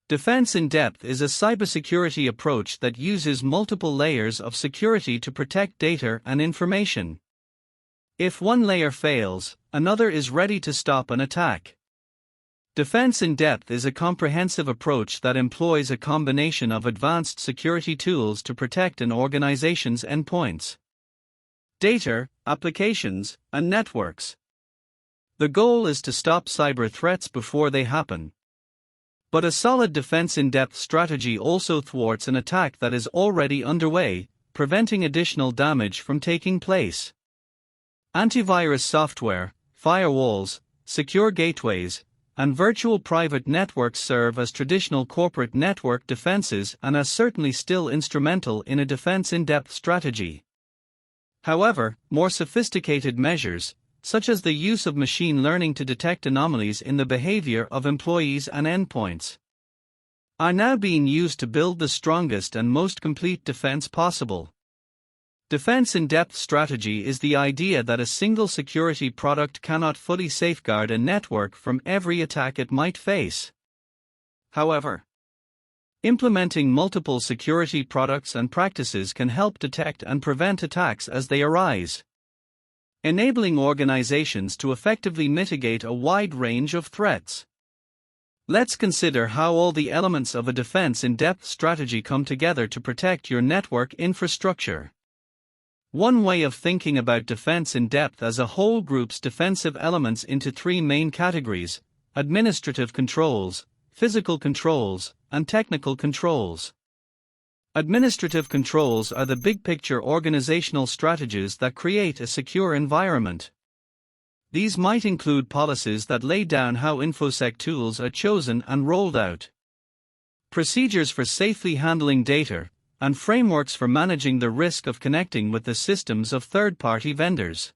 Defense in depth is a cybersecurity approach that uses multiple layers of security to protect data and information. If one layer fails, another is ready to stop an attack. Defense in depth is a comprehensive approach that employs a combination of advanced security tools to protect an organization's endpoints, data, applications, and networks. The goal is to stop cyber threats before they happen. But a solid defense in depth strategy also thwarts an attack that is already underway, preventing additional damage from taking place. Antivirus software, firewalls, secure gateways, and virtual private networks serve as traditional corporate network defenses and are certainly still instrumental in a defense in depth strategy. However, more sophisticated measures, such as the use of machine learning to detect anomalies in the behavior of employees and endpoints, are now being used to build the strongest and most complete defense possible. Defense in depth strategy is the idea that a single security product cannot fully safeguard a network from every attack it might face. However, implementing multiple security products and practices can help detect and prevent attacks as they arise, enabling organizations to effectively mitigate a wide range of threats. Let's consider how all the elements of a defense in depth strategy come together to protect your network infrastructure. One way of thinking about defense in depth as a whole groups defensive elements into three main categories: administrative controls, physical controls, and technical controls. Administrative controls are the big-picture organizational strategies that create a secure environment. These might include policies that lay down how InfoSec tools are chosen and rolled out, procedures for safely handling data, and frameworks for managing the risk of connecting with the systems of third-party vendors.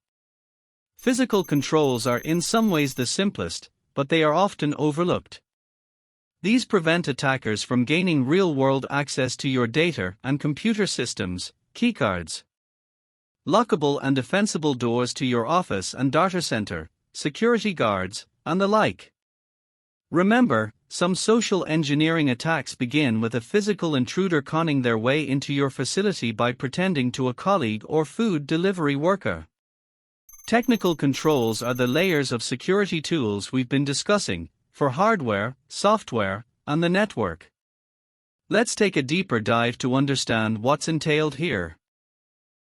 Physical controls are in some ways the simplest, but they are often overlooked. These prevent attackers from gaining real-world access to your data and computer systems, keycards, lockable and defensible doors to your office and data center, security guards, and the like. Remember, some social engineering attacks begin with a physical intruder conning their way into your facility by pretending to a colleague or food delivery worker. Technical controls are the layers of security tools we've been discussing, for hardware, software, and the network. Let's take a deeper dive to understand what's entailed here.